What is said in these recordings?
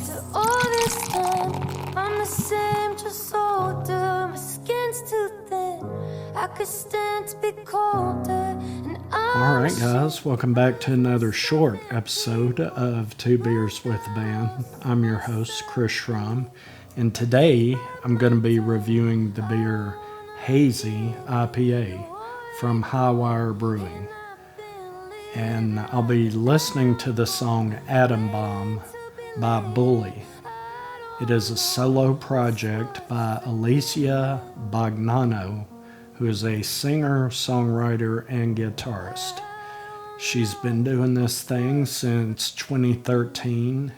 After all this time, I'm the same, just older. My skin's too thin. I could stand to be colder. And All right, guys, welcome back to another short episode of Two Beers with the Band. I'm your host, Chris Schramm, and today I'm going to be reviewing the beer Hazy IPA from Highwire Brewing. And I'll be listening to the song Atom Bomb by Bully. It is a solo project by Alicia Bagnano, who is a singer, songwriter, and guitarist. She's been doing this thing since 2013,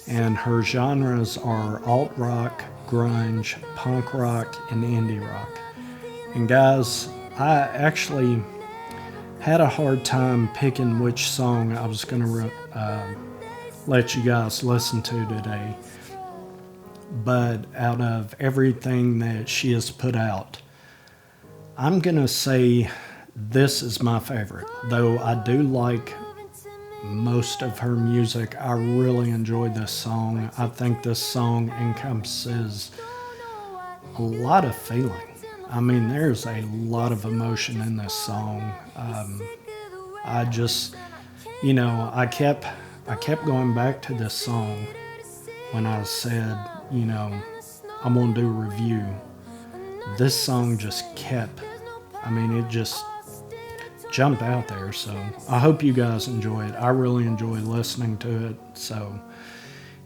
and her genres are alt-rock, grunge, punk rock, and indie rock. And guys, I actually had a hard time picking which song I was going to let you guys listen to today. But out of everything that she has put out, I'm going to say this is my favorite. Though I do like most of her music, I really enjoy this song. I think this song encompasses a lot of feeling. I mean, there's a lot of emotion in this song. I just, I kept going back to this song when I said, I'm going to do a review. This song just it just jumped out there. So I hope you guys enjoy it. I really enjoy listening to it. So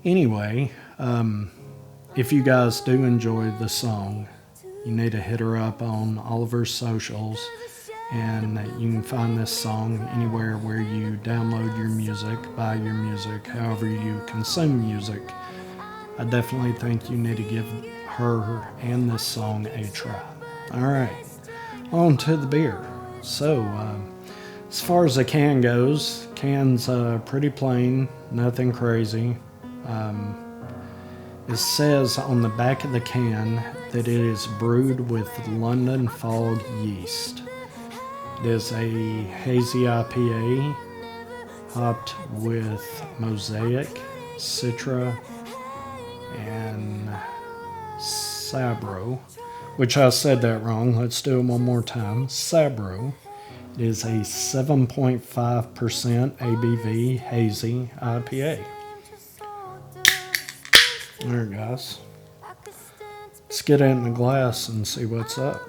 anyway, if you guys do enjoy the song, you need to hit her up on all of her socials, and you can find this song anywhere where you download your music, buy your music, however you consume music. I definitely think you need to give her and this song a try. All right, on to the beer. So, as far as the can goes, can's pretty plain, nothing crazy. It says on the back of the can that it is brewed with London Fog yeast. It is a hazy IPA hopped with Mosaic, Citra, and Sabro, which I said that wrong. Let's do it one more time. Sabro. It is a 7.5% ABV hazy IPA. There, guys. Let's get it in the glass and see what's up.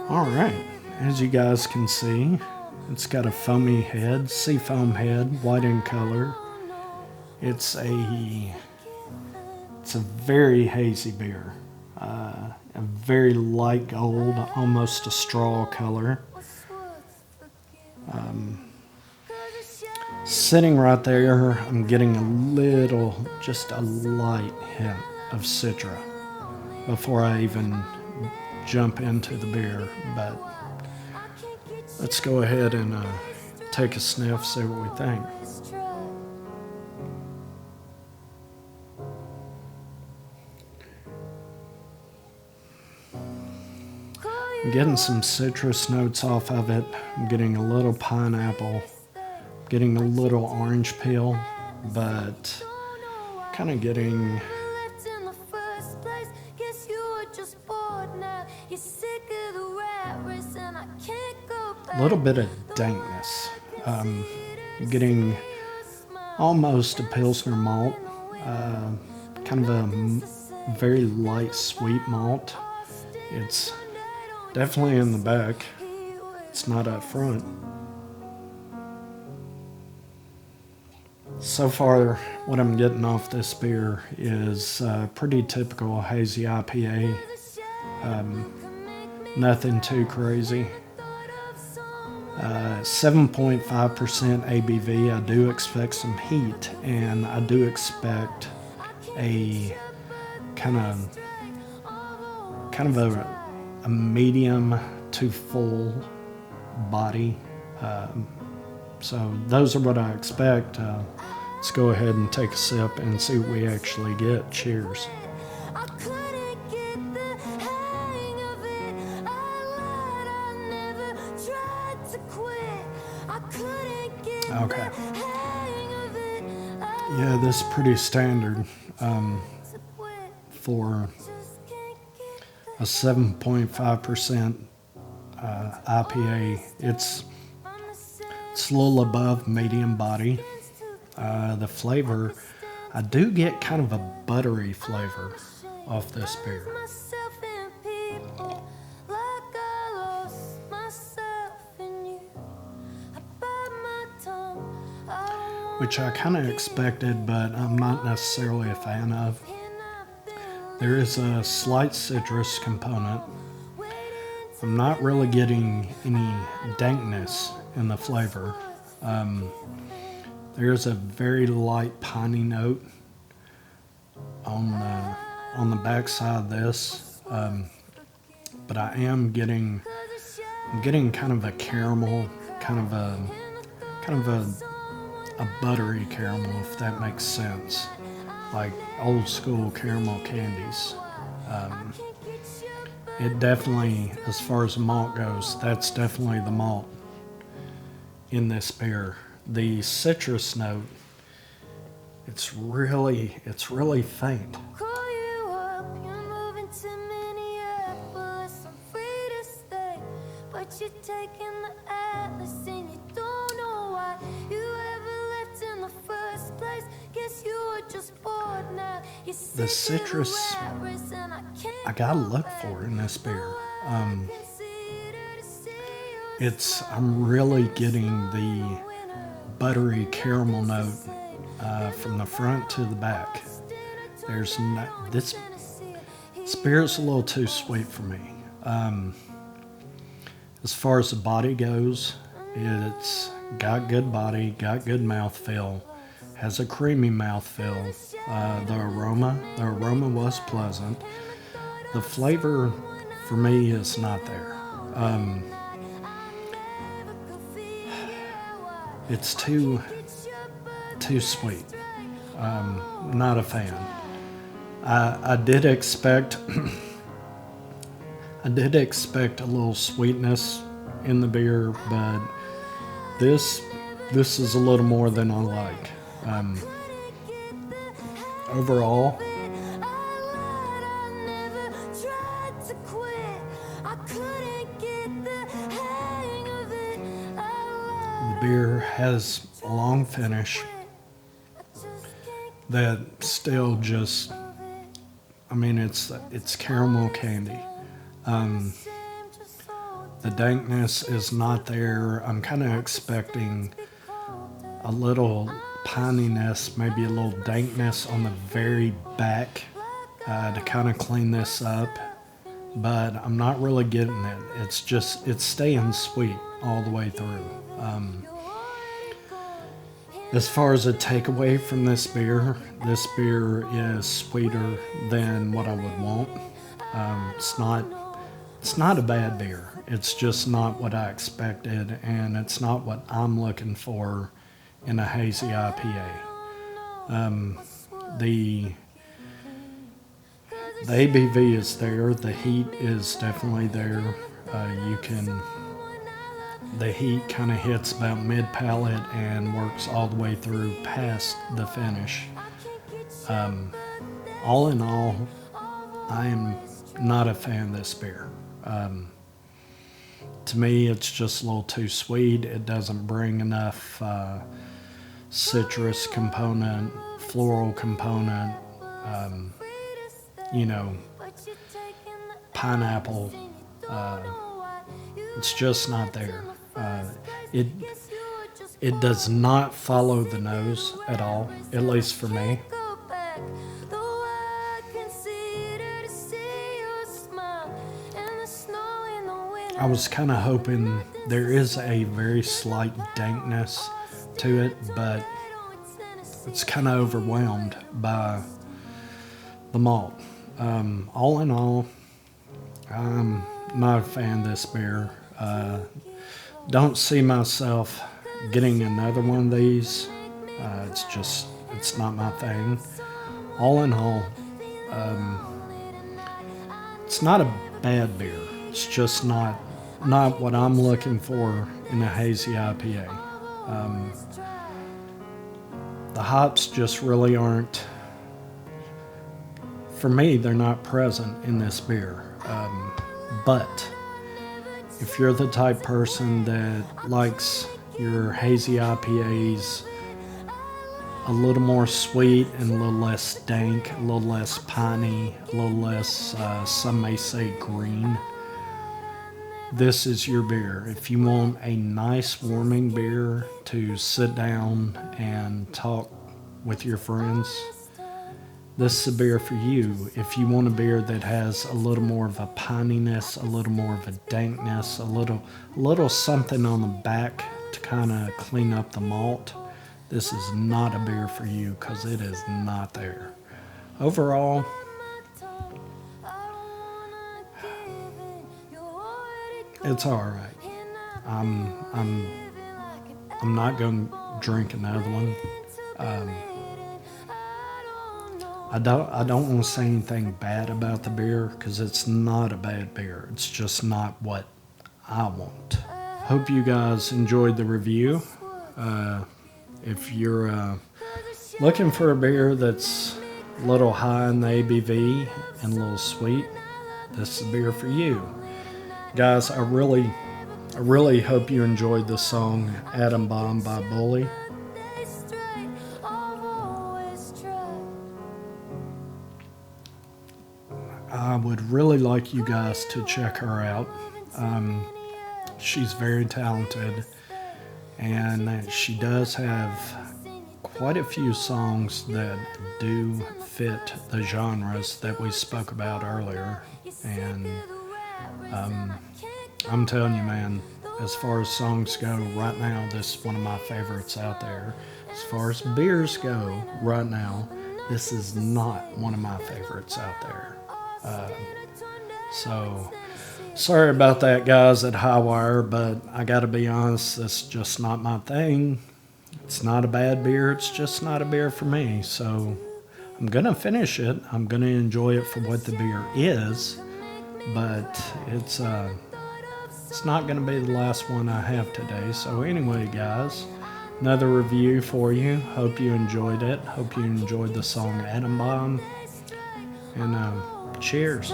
Alright, as you guys can see, it's got a foamy head, seafoam head, white in color. It's a very hazy beer. A very light gold, almost a straw color. Sitting right there, I'm getting just a light hint of Citra before I even jump into the beer. But let's go ahead and take a sniff, see what we think. I'm getting some citrus notes off of it. I'm getting a little pineapple, getting a little orange peel, but kind of getting a little bit of dankness. Getting almost a Pilsner malt, kind of a very light sweet malt. It's definitely in the back. It's not up front. So far, what I'm getting off this beer is pretty typical hazy IPA. Nothing too crazy. 7.5% ABV. I do expect some heat, and I do expect a kind of a medium to full body. So those are what I expect. let's go ahead and take a sip and see what we actually get. Cheers. I couldn't get the hang of it. I lied, I never tried to quit. I couldn't get Okay. the hang of it. I Yeah, this is pretty standard to quit. for Just can't get a 7.5% IPA. It's a little above medium body. The flavor, I do get kind of a buttery flavor off this beer, myself in people like I lost myself in you. I bite my tongue. I don't which I kind of expected, but I'm not necessarily a fan of. There is a slight citrus component. I'm not really getting any dankness in the flavor. There's a very light piney note on the back side of this, but I'm getting kind of a caramel, kind of a buttery caramel, if that makes sense, like old school caramel candies. It definitely, as far as the malt goes, that's definitely the malt in this beer. The citrus note, it's really faint. call you up. You're moving to Minneapolis. I'm free to stay, but you're taking the Atlas and you don't know why you ever left in the first place. Guess you were just bored now. You The citrus, I gotta look for in this beer. I'm really getting the buttery caramel note from the front to the back. There's not, this beer's a little too sweet for me. As far as the body goes, it's got good body, got good mouthfeel, has a creamy mouthfeel. The aroma was pleasant. The flavor for me is not there. It's too sweet. Not a fan. I did expect a little sweetness in the beer, but this is a little more than I like. Overall, the beer has a long finish that still just, I mean, it's caramel candy. The dankness is not there. I'm kind of expecting a little pininess, maybe a little dankness on the very back to kind of clean this up, but I'm not really getting it. It's staying sweet all the way through. As far as a takeaway from this beer is sweeter than what I would want. It's not a bad beer. It's just not what I expected, and it's not what I'm looking for in a hazy IPA. The ABV is there. The heat is definitely there. The heat kind of hits about mid-palate and works all the way through past the finish. All in all, I am not a fan of this beer. To me, it's just a little too sweet. It doesn't bring enough citrus component, floral component, pineapple. It's just not there. It does not follow the nose at all, at least for me. I was kind of hoping there is a very slight dankness to it, but it's kind of overwhelmed by the malt. All in all, I'm not a fan of this beer. Don't see myself getting another one of these. It's just It's not my thing. All in all, it's not a bad beer. It's just not what I'm looking for in a hazy IPA. The hops just really aren't, for me, they're not present in this beer. But if you're the type person that likes your hazy IPAs a little more sweet and a little less dank, a little less piney, a little less, some may say, green, this is your beer. If you want a nice warming beer to sit down and talk with your friends, this is a beer for you. If you want a beer that has a little more of a pininess, a little more of a dankness, a little something on the back to kind of clean up the malt, this is not a beer for you because it is not there. Overall, it's all right. I'm not going to drink another one. I don't want to say anything bad about the beer because it's not a bad beer. It's just not what I want. Hope you guys enjoyed the review. If you're looking for a beer that's a little high in the ABV and a little sweet, this is a beer for you. Guys, I really hope you enjoyed the song Atom Bomb by Bully. I would really like you guys to check her out. She's very talented, and she does have quite a few songs that do fit the genres that we spoke about earlier. And I'm telling you, man, as far as songs go, right now, this is one of my favorites out there. As far as beers go, right now, this is not one of my favorites out there. So, sorry about that, guys at Highwire, but I gotta be honest, this is just not my thing. It's not a bad beer, it's just not a beer for me. So, I'm gonna finish it. I'm gonna enjoy it for what the beer is, but it's not gonna be the last one I have today. So anyway, guys, another review for you. Hope you enjoyed it. Hope you enjoyed the song Atom Bomb. And cheers.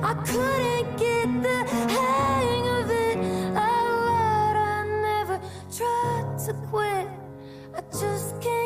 I couldn't get the hang of it. I lied, I never tried to quit. I just can't.